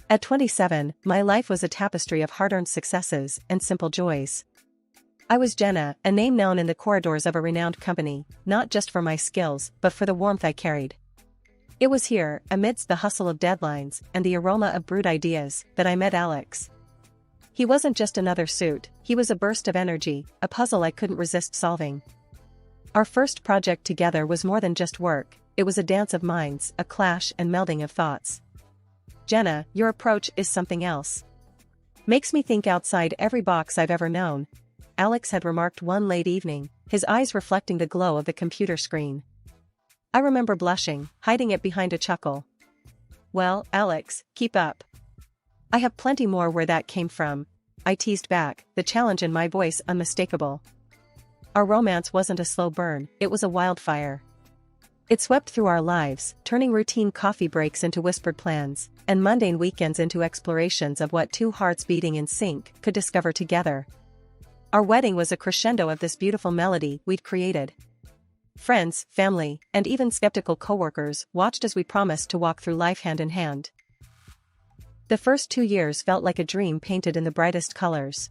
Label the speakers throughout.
Speaker 1: At 27, my life was a tapestry of hard-earned successes and simple joys. I was Jenna, a name known in the corridors of a renowned company, not just for my skills but for the warmth I carried. It was here, amidst the hustle of deadlines and the aroma of brewed ideas, that I met Alex. He wasn't just another suit, he was a burst of energy, a puzzle I couldn't resist solving. Our first project together was more than just work, it was a dance of minds, a clash and melding of thoughts. Jenna, your approach is something else. Makes me think outside every box I've ever known, Alex had remarked one late evening, his eyes reflecting the glow of the computer screen. I remember blushing, hiding it behind a chuckle. Well, Alex, keep up. I have plenty more where that came from, I teased back, the challenge in my voice unmistakable. Our romance wasn't a slow burn, it was a wildfire. It swept through our lives, turning routine coffee breaks into whispered plans, and mundane weekends into explorations of what two hearts beating in sync could discover together. Our wedding was a crescendo of this beautiful melody we'd created. Friends, family, and even skeptical coworkers watched as we promised to walk through life hand in hand. The first 2 years felt like a dream painted in the brightest colors.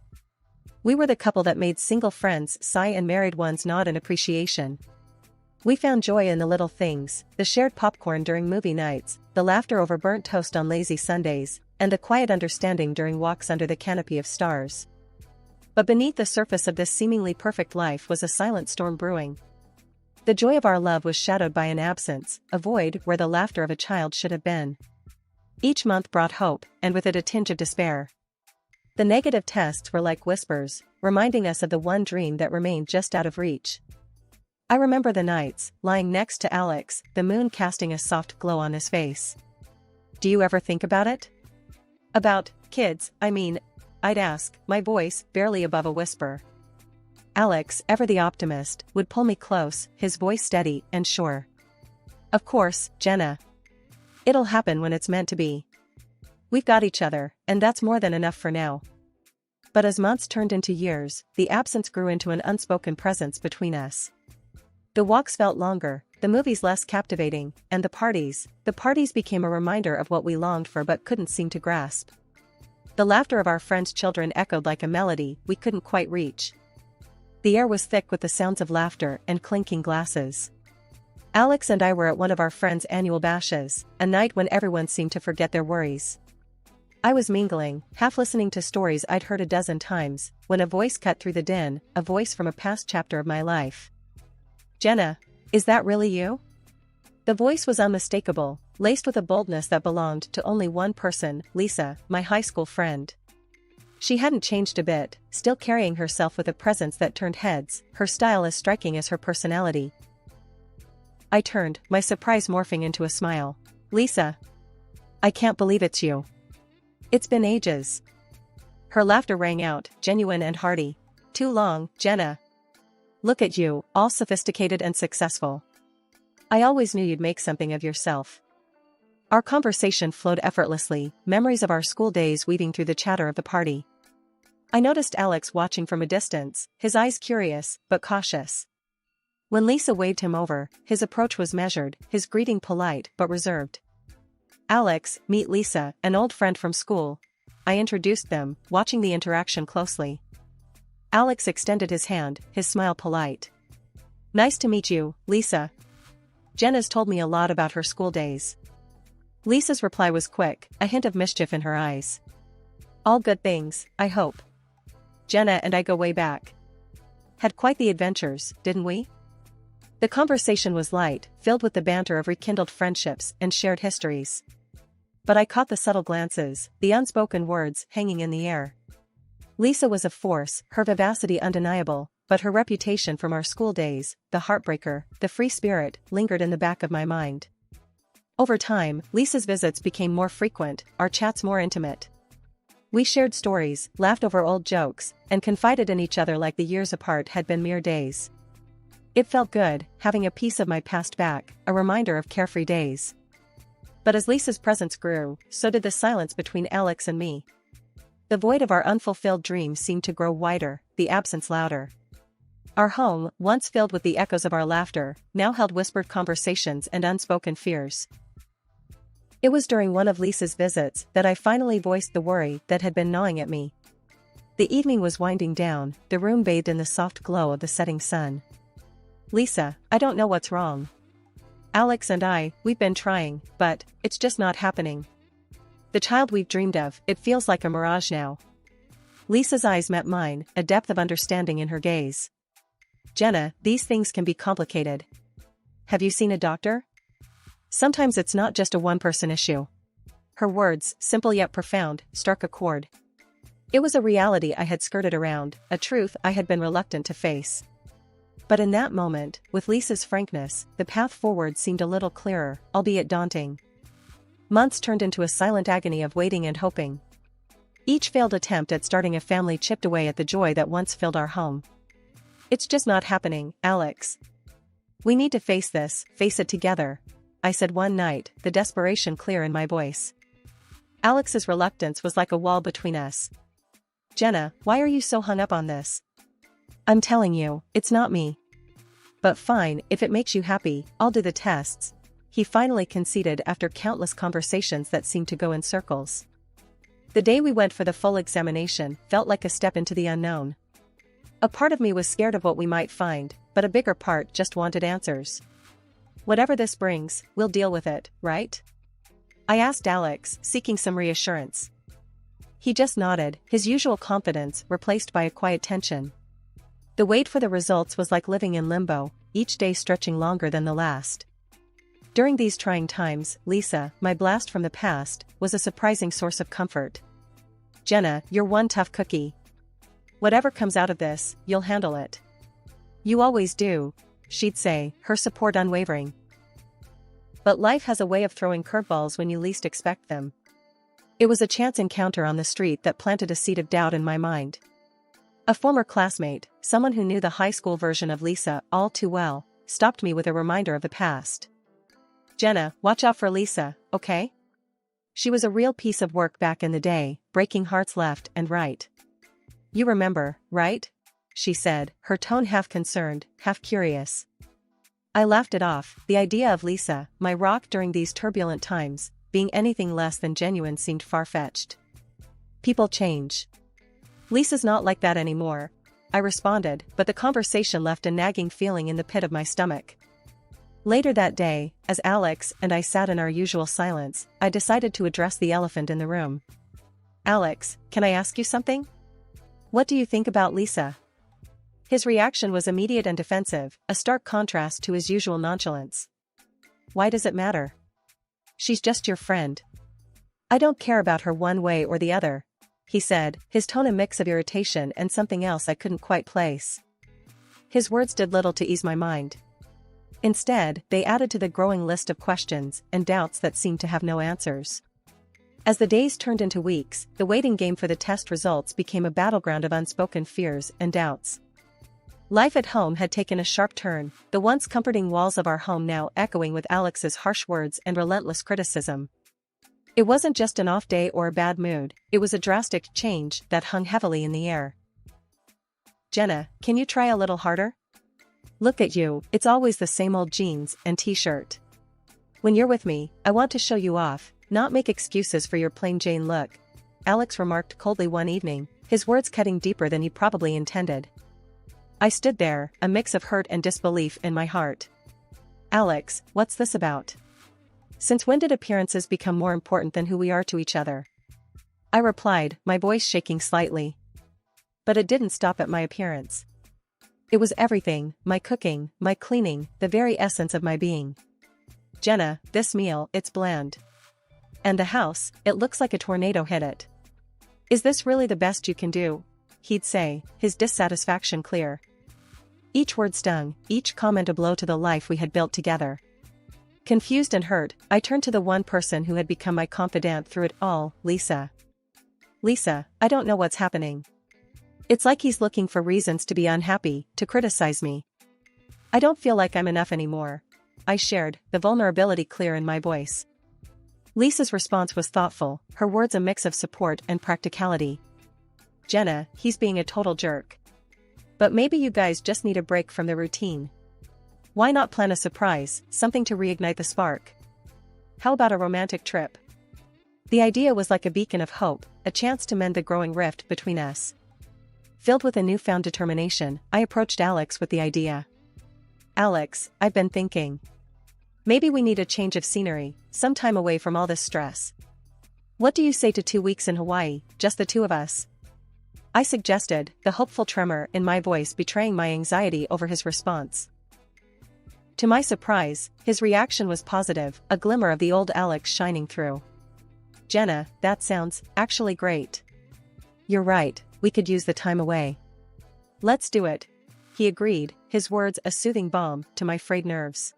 Speaker 1: We were the couple that made single friends sigh and married ones nod in appreciation. We found joy in the little things, the shared popcorn during movie nights, the laughter over burnt toast on lazy Sundays, and the quiet understanding during walks under the canopy of stars. But beneath the surface of this seemingly perfect life was a silent storm brewing. The joy of our love was shadowed by an absence, a void where the laughter of a child should have been. Each month brought hope, and with it a tinge of despair. The negative tests were like whispers, reminding us of the one dream that remained just out of reach. I remember the nights, lying next to Alex, the moon casting a soft glow on his face. Do you ever think about it? About kids, I mean, I'd ask, my voice barely above a whisper. Alex, ever the optimist, would pull me close, his voice steady and sure. Of course, Jenna. It'll happen when it's meant to be. We've got each other, and that's more than enough for now. But as months turned into years, the absence grew into an unspoken presence between us. The walks felt longer, the movies less captivating, and the parties became a reminder of what we longed for but couldn't seem to grasp. The laughter of our friends' children echoed like a melody we couldn't quite reach. The air was thick with the sounds of laughter and clinking glasses. Alex and I were at one of our friends' annual bashes, a night when everyone seemed to forget their worries. I was mingling, half listening to stories I'd heard a dozen times, when a voice cut through the din, a voice from a past chapter of my life. Jenna, is that really you? The voice was unmistakable, laced with a boldness that belonged to only one person, Lisa, my high school friend. She hadn't changed a bit, still carrying herself with a presence that turned heads, her style as striking as her personality. I turned, my surprise morphing into a smile. Lisa. I can't believe it's you. It's been ages. Her laughter rang out, genuine and hearty. Too long, Jenna. Look at you, all sophisticated and successful. I always knew you'd make something of yourself. Our conversation flowed effortlessly, memories of our school days weaving through the chatter of the party. I noticed Alex watching from a distance, his eyes curious, but cautious. When Lisa waved him over, his approach was measured, his greeting polite but reserved. Alex, meet Lisa, an old friend from school. I introduced them, watching the interaction closely. Alex extended his hand, his smile polite. Nice to meet you, Lisa. Jenna's told me a lot about her school days. Lisa's reply was quick, a hint of mischief in her eyes. All good things, I hope. Jenna and I go way back. Had quite the adventures, didn't we? The conversation was light, filled with the banter of rekindled friendships and shared histories. But I caught the subtle glances, the unspoken words hanging in the air. Lisa was a force, her vivacity undeniable, but her reputation from our school days, the heartbreaker, the free spirit, lingered in the back of my mind. Over time, Lisa's visits became more frequent, our chats more intimate. We shared stories, laughed over old jokes, and confided in each other like the years apart had been mere days. It felt good, having a piece of my past back, a reminder of carefree days. But as Lisa's presence grew, so did the silence between Alex and me. The void of our unfulfilled dreams seemed to grow wider, the absence louder. Our home, once filled with the echoes of our laughter, now held whispered conversations and unspoken fears. It was during one of Lisa's visits that I finally voiced the worry that had been gnawing at me. The evening was winding down, the room bathed in the soft glow of the setting sun. "Lisa, I don't know what's wrong. Alex and we've been trying, but it's just not happening. The child we've dreamed of, it feels like a mirage now." Lisa's eyes met mine, a depth of understanding in her gaze. "Jenna, these things can be complicated. Have you seen a doctor? Sometimes it's not just a one-person issue." Her words, simple yet profound, struck a chord. It was a reality I had skirted around, a truth I had been reluctant to face. But in that moment, with Lisa's frankness, the path forward seemed a little clearer, albeit daunting. Months turned into a silent agony of waiting and hoping. Each failed attempt at starting a family chipped away at the joy that once filled our home. "It's just not happening, Alex. We need to face this, face it together," I said one night, the desperation clear in my voice. Alex's reluctance was like a wall between us. "Jenna, why are you so hung up on this? I'm telling you, it's not me." "But fine, if it makes you happy, I'll do the tests," he finally conceded after countless conversations that seemed to go in circles. The day we went for the full examination felt like a step into the unknown. A part of me was scared of what we might find, but a bigger part just wanted answers. "Whatever this brings, we'll deal with it, right?" I asked Alex, seeking some reassurance. He just nodded, his usual confidence replaced by a quiet tension. The wait for the results was like living in limbo, each day stretching longer than the last. During these trying times, Lisa, my blast from the past, was a surprising source of comfort. "Jenna, you're one tough cookie. Whatever comes out of this, you'll handle it. You always do," she'd say, her support unwavering. But life has a way of throwing curveballs when you least expect them. It was a chance encounter on the street that planted a seed of doubt in my mind. A former classmate, someone who knew the high school version of Lisa all too well, stopped me with a reminder of the past. "Jenna, watch out for Lisa, okay? She was a real piece of work back in the day, breaking hearts left and right. You remember, right?" she said, her tone half concerned, half curious. I laughed it off. The idea of Lisa, my rock during these turbulent times, being anything less than genuine seemed far-fetched. "People change. Lisa's not like that anymore," I responded, but the conversation left a nagging feeling in the pit of my stomach. Later that day, as Alex and I sat in our usual silence, I decided to address the elephant in the room. "Alex, can I ask you something? What do you think about Lisa?" His reaction was immediate and defensive, a stark contrast to his usual nonchalance. "Why does it matter? She's just your friend. I don't care about her one way or the other," he said, his tone a mix of irritation and something else I couldn't quite place. His words did little to ease my mind. Instead, they added to the growing list of questions and doubts that seemed to have no answers. As the days turned into weeks, the waiting game for the test results became a battleground of unspoken fears and doubts. Life at home had taken a sharp turn, the once comforting walls of our home now echoing with Alex's harsh words and relentless criticism. It wasn't just an off day or a bad mood, it was a drastic change that hung heavily in the air. "Jenna, can you try a little harder? Look at you, it's always the same old jeans and t-shirt. When you're with me, I want to show you off, not make excuses for your plain Jane look," Alex remarked coldly one evening, his words cutting deeper than he probably intended. I stood there, a mix of hurt and disbelief in my heart. "Alex, what's this about? Since when did appearances become more important than who we are to each other?" I replied, my voice shaking slightly. But it didn't stop at my appearance. It was everything, my cooking, my cleaning, the very essence of my being. "Jenna, this meal, it's bland. And the house, it looks like a tornado hit it. Is this really the best you can do?" he'd say, his dissatisfaction clear. Each word stung, each comment a blow to the life we had built together. Confused and hurt, I turned to the one person who had become my confidant through it all, Lisa. "Lisa, I don't know what's happening. It's like he's looking for reasons to be unhappy, to criticize me. I don't feel like I'm enough anymore," I shared, the vulnerability clear in my voice. Lisa's response was thoughtful, her words a mix of support and practicality. "Jenna, he's being a total jerk. But maybe you guys just need a break from the routine. Why not plan a surprise, something to reignite the spark? How about a romantic trip? The idea was like a beacon of hope, a chance to mend the growing rift between us. Filled with a newfound determination, I approached Alex with the idea. Alex, I've been thinking. Maybe we need a change of scenery, some time away from all this stress. What do you say to 2 weeks in Hawaii, just the two of us? I suggested, the hopeful tremor in my voice betraying my anxiety over his response. To my surprise, his reaction was positive, a glimmer of the old Alex shining through. Jenna, that sounds actually great. You're right, we could use the time away. Let's do it. He agreed, his words a soothing balm to my frayed nerves.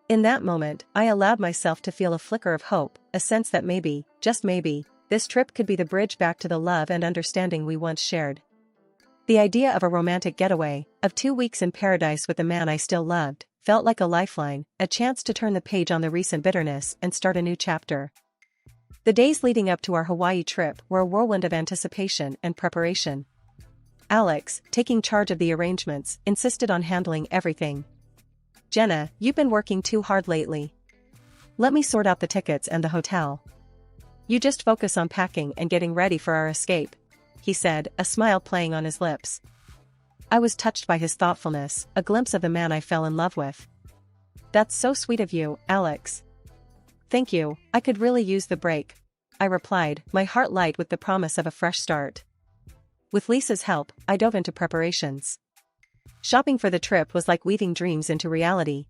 Speaker 1: In that moment, I allowed myself to feel a flicker of hope, a sense that maybe, just maybe, this trip could be the bridge back to the love and understanding we once shared. The idea of a romantic getaway, of 2 weeks in paradise with the man I still loved, felt like a lifeline, a chance to turn the page on the recent bitterness and start a new chapter. The days leading up to our Hawaii trip were a whirlwind of anticipation and preparation. Alex, taking charge of the arrangements, insisted on handling everything. Jenna, you've been working too hard lately. Let me sort out the tickets and the hotel. You just focus on packing and getting ready for our escape, he said, a smile playing on his lips. I was touched by his thoughtfulness, a glimpse of the man I fell in love with. That's so sweet of you, Alex. Thank you, I could really use the break, I replied, my heart light with the promise of a fresh start. With Lisa's help, I dove into preparations. Shopping for the trip was like weaving dreams into reality.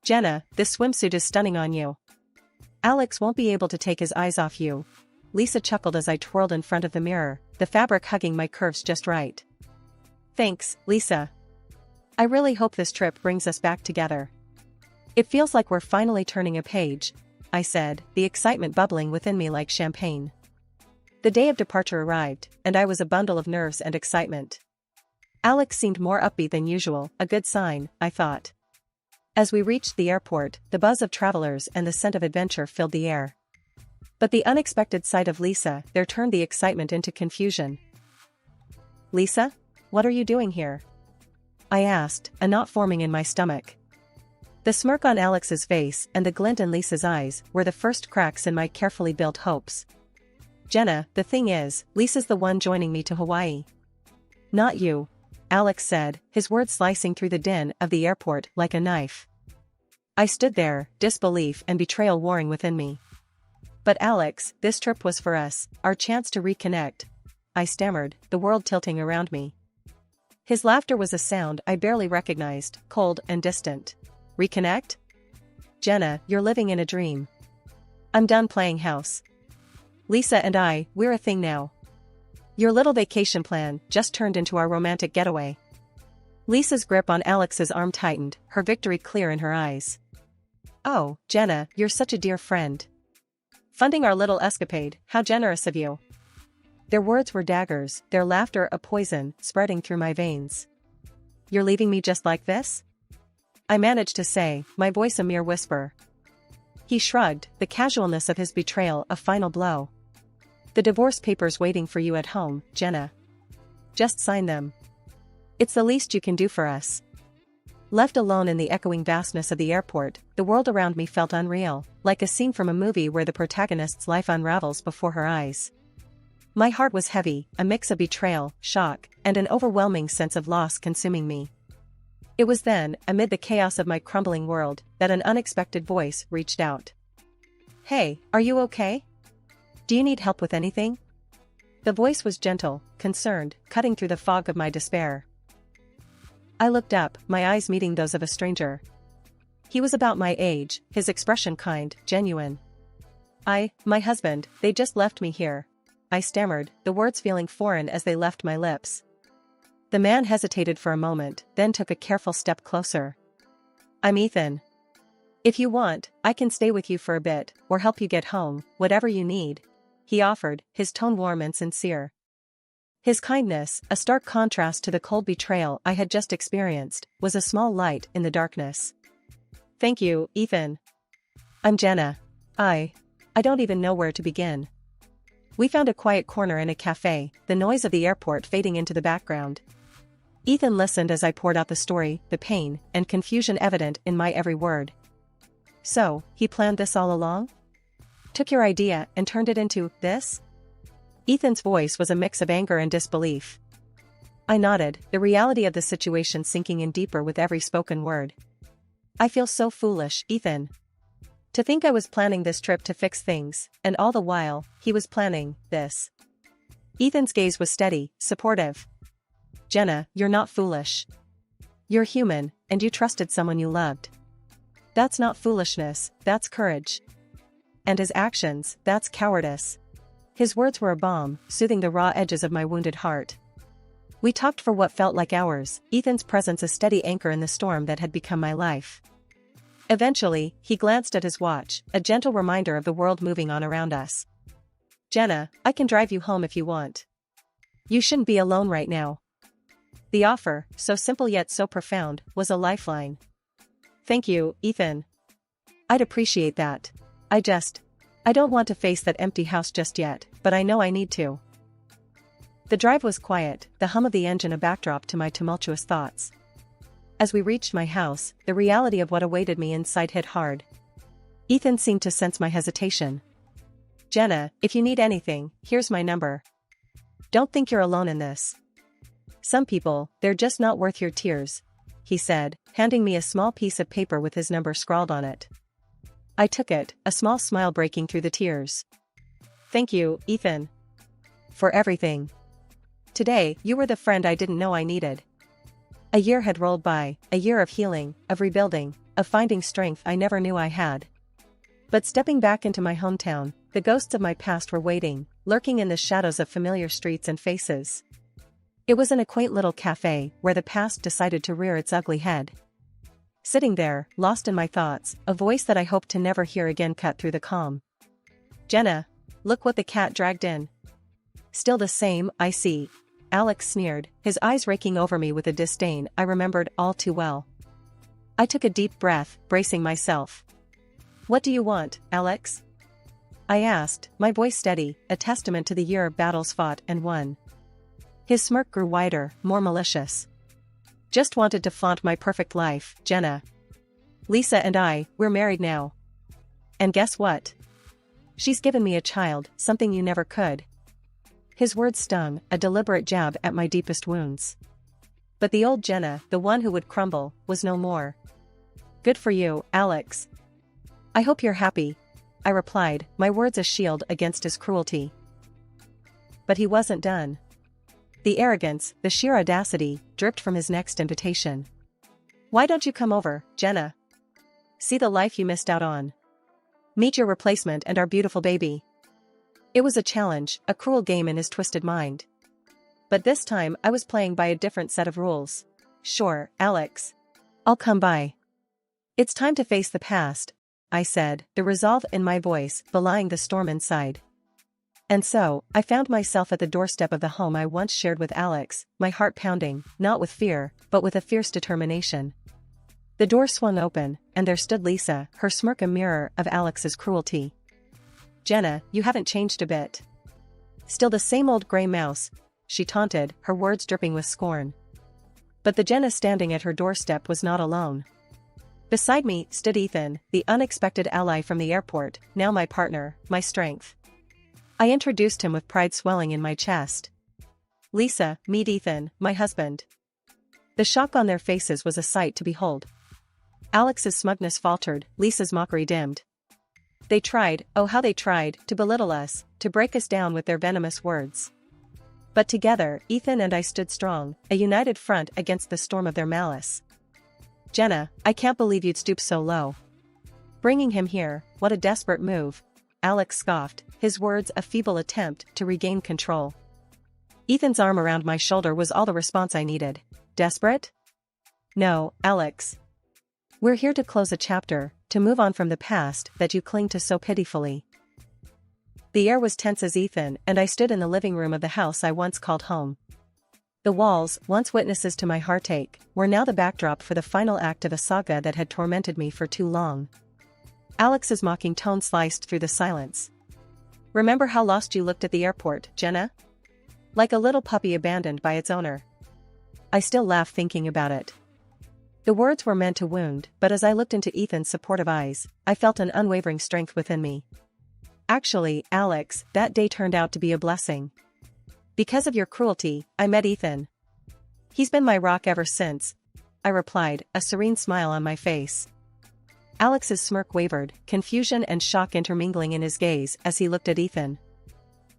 Speaker 1: Jenna, this swimsuit is stunning on you. Alex won't be able to take his eyes off you. Lisa chuckled as I twirled in front of the mirror, the fabric hugging my curves just right. Thanks, Lisa. I really hope this trip brings us back together. It feels like we're finally turning a page, I said, the excitement bubbling within me like champagne. The day of departure arrived, and I was a bundle of nerves and excitement. Alex seemed more upbeat than usual, a good sign, I thought. As we reached the airport, the buzz of travelers and the scent of adventure filled the air. But the unexpected sight of Lisa there turned the excitement into confusion. Lisa? What are you doing here? I asked, a knot forming in my stomach. The smirk on Alex's face and the glint in Lisa's eyes were the first cracks in my carefully built hopes. Jenna, the thing is, Lisa's the one joining me to Hawaii. Not you, Alex said, his words slicing through the din of the airport like a knife. I stood there, disbelief and betrayal warring within me. But Alex, this trip was for us, our chance to reconnect, I stammered, the world tilting around me. His laughter was a sound I barely recognized, cold and distant. Reconnect? Jenna, you're living in a dream. I'm done playing house. Lisa and I, we're a thing now. Your little vacation plan just turned into our romantic getaway. Lisa's grip on Alex's arm tightened, her victory clear in her eyes. Oh, Jenna, you're such a dear friend. Funding our little escapade, how generous of you. Their words were daggers, their laughter a poison, spreading through my veins. You're leaving me just like this? I managed to say, my voice a mere whisper. He shrugged, the casualness of his betrayal a final blow. The divorce papers waiting for you at home, Jenna. Just sign them. It's the least you can do for us. Left alone in the echoing vastness of the airport, the world around me felt unreal, like a scene from a movie where the protagonist's life unravels before her eyes. My heart was heavy, a mix of betrayal, shock, and an overwhelming sense of loss consuming me. It was then, amid the chaos of my crumbling world, that an unexpected voice reached out. Hey, are you okay? Do you need help with anything? The voice was gentle, concerned, cutting through the fog of my despair. I looked up, my eyes meeting those of a stranger. He was about my age, his expression kind, genuine. My husband, they just left me here. I stammered, the words feeling foreign as they left my lips. The man hesitated for a moment, then took a careful step closer. I'm Ethan. If you want, I can stay with you for a bit, or help you get home, whatever you need, he offered, his tone warm and sincere. His kindness, a stark contrast to the cold betrayal I had just experienced, was a small light in the darkness. Thank you, Ethan. I'm Jenna. I don't even know where to begin. We found a quiet corner in a cafe, the noise of the airport fading into the background. Ethan listened as I poured out the story, the pain, and confusion evident in my every word. So, he planned this all along? Took your idea and turned it into this? Ethan's voice was a mix of anger and disbelief. I nodded, the reality of the situation sinking in deeper with every spoken word. I feel so foolish, Ethan. To think I was planning this trip to fix things, and all the while, he was planning this. Ethan's gaze was steady, supportive. Jenna, you're not foolish. You're human, and you trusted someone you loved. That's not foolishness, that's courage. And his actions, that's cowardice. His words were a balm, soothing the raw edges of my wounded heart. We talked for what felt like hours, Ethan's presence a steady anchor in the storm that had become my life. Eventually, he glanced at his watch, a gentle reminder of the world moving on around us. Jenna, I can drive you home if you want. You shouldn't be alone right now. The offer, so simple yet so profound, was a lifeline. Thank you, Ethan. I'd appreciate that. I don't want to face that empty house just yet, but I know I need to. The drive was quiet, the hum of the engine a backdrop to my tumultuous thoughts. As we reached my house, the reality of what awaited me inside hit hard. Ethan seemed to sense my hesitation. Jenna, if you need anything, here's my number. Don't think you're alone in this. Some people, they're just not worth your tears, he said, handing me a small piece of paper with his number scrawled on it. I took it, a small smile breaking through the tears. Thank you, Ethan. For everything. Today, you were the friend I didn't know I needed. A year had rolled by, a year of healing, of rebuilding, of finding strength I never knew I had. But stepping back into my hometown, the ghosts of my past were waiting, lurking in the shadows of familiar streets and faces. It was in a quaint little cafe where the past decided to rear its ugly head. Sitting there, lost in my thoughts, a voice that I hoped to never hear again cut through the calm. Jenna, look what the cat dragged in. Still the same, I see. Alex sneered, his eyes raking over me with a disdain I remembered all too well. I took a deep breath, bracing myself. What do you want, Alex? I asked, my voice steady, a testament to the year of battles fought and won. His smirk grew wider, more malicious. Just wanted to flaunt my perfect life, Jenna. Lisa and we're married now. And guess what? She's given me a child, something you never could. His words stung, a deliberate jab at my deepest wounds. But the old Jenna, the one who would crumble, was no more. Good for you, Alex. I hope you're happy, I replied, my words a shield against his cruelty. But he wasn't done. The arrogance, the sheer audacity, dripped from his next invitation. Why don't you come over, Jenna? See the life you missed out on. Meet your replacement and our beautiful baby. It was a challenge, a cruel game in his twisted mind. But this time I was playing by a different set of rules. Sure, Alex. I'll come by. It's time to face the past, I said, the resolve in my voice belying the storm inside. And so, I found myself at the doorstep of the home I once shared with Alex, my heart pounding, not with fear, but with a fierce determination. The door swung open, and there stood Lisa, her smirk a mirror of Alex's cruelty. Jenna, you haven't changed a bit. Still the same old gray mouse, she taunted, her words dripping with scorn. But the Jenna standing at her doorstep was not alone. Beside me stood Ethan, the unexpected ally from the airport, now my partner, my strength. I introduced him with pride swelling in my chest. Lisa, meet Ethan, my husband. The shock on their faces was a sight to behold. Alex's smugness faltered, Lisa's mockery dimmed. They tried, oh how they tried, to belittle us, to break us down with their venomous words. But together, Ethan and I stood strong, a united front against the storm of their malice. Jenna, I can't believe you'd stoop so low. Bringing him here, what a desperate move, Alex scoffed, his words a feeble attempt to regain control. Ethan's arm around my shoulder was all the response I needed. Desperate? No, Alex. We're here to close a chapter, to move on from the past that you cling to so pitifully. The air was tense as Ethan and I stood in the living room of the house I once called home. The walls, once witnesses to my heartache, were now the backdrop for the final act of a saga that had tormented me for too long. Alex's mocking tone sliced through the silence. Remember how lost you looked at the airport, Jenna? Like a little puppy abandoned by its owner. I still laugh thinking about it. The words were meant to wound, but as I looked into Ethan's supportive eyes, I felt an unwavering strength within me. Actually, Alex, that day turned out to be a blessing. Because of your cruelty, I met Ethan. He's been my rock ever since, I replied, a serene smile on my face. Alex's smirk wavered, confusion and shock intermingling in his gaze as he looked at Ethan.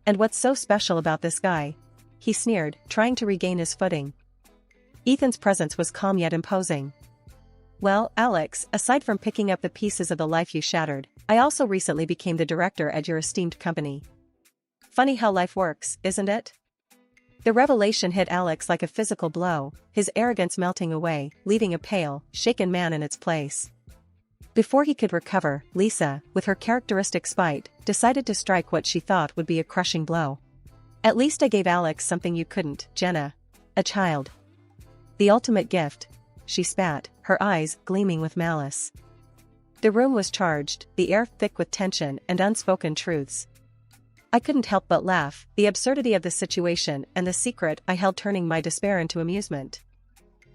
Speaker 1: And what's so special about this guy? He sneered, trying to regain his footing. Ethan's presence was calm yet imposing. Well, Alex, aside from picking up the pieces of the life you shattered, I also recently became the director at your esteemed company. Funny how life works, isn't it? The revelation hit Alex like a physical blow, his arrogance melting away, leaving a pale, shaken man in its place. Before he could recover, Lisa, with her characteristic spite, decided to strike what she thought would be a crushing blow. At least I gave Alex something you couldn't, Jenna. A child. The ultimate gift. She spat, her eyes gleaming with malice. The room was charged, the air thick with tension and unspoken truths. I couldn't help but laugh, the absurdity of the situation and the secret I held turning my despair into amusement.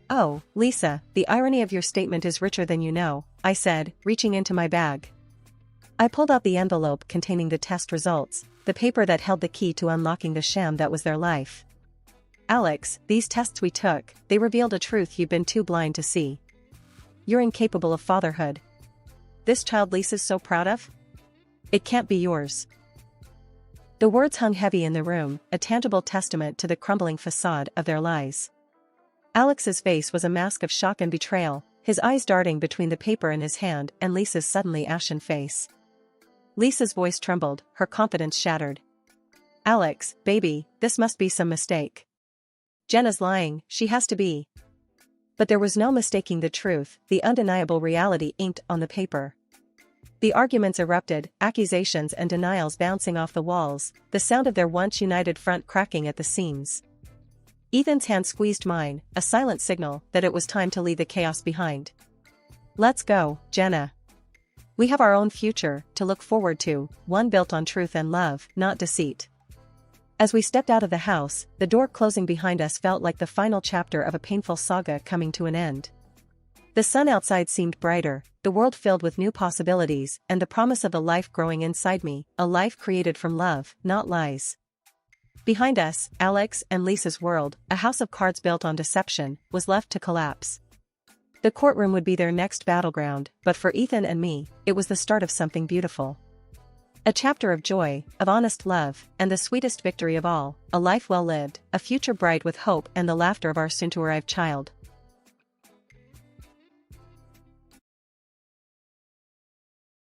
Speaker 1: Oh, Lisa, the irony of your statement is richer than you know, I said, reaching into my bag. I pulled out the envelope containing the test results, the paper that held the key to unlocking the sham that was their life. Alex, these tests we took, they revealed a truth you've been too blind to see. You're incapable of fatherhood. This child Lisa's so proud of? It can't be yours. The words hung heavy in the room, a tangible testament to the crumbling facade of their lies. Alex's face was a mask of shock and betrayal, his eyes darting between the paper in his hand and Lisa's suddenly ashen face. Lisa's voice trembled, her confidence shattered. Alex, baby, this must be some mistake. Jenna's lying, she has to be. But there was no mistaking the truth, the undeniable reality inked on the paper. The arguments erupted, accusations and denials bouncing off the walls, the sound of their once united front cracking at the seams. Ethan's hand squeezed mine, a silent signal that it was time to leave the chaos behind. Let's go, Jenna. We have our own future to look forward to, one built on truth and love, not deceit. As we stepped out of the house, the door closing behind us felt like the final chapter of a painful saga coming to an end. The sun outside seemed brighter, the world filled with new possibilities and the promise of a life growing inside me, a life created from love, not lies. Behind us, Alex and Lisa's world, a house of cards built on deception, was left to collapse. The courtroom would be their next battleground, but for Ethan and me, it was the start of something beautiful. A chapter of joy, of honest love, and the sweetest victory of all, a life well lived, a future bright with hope and the laughter of our soon-to-arrive child.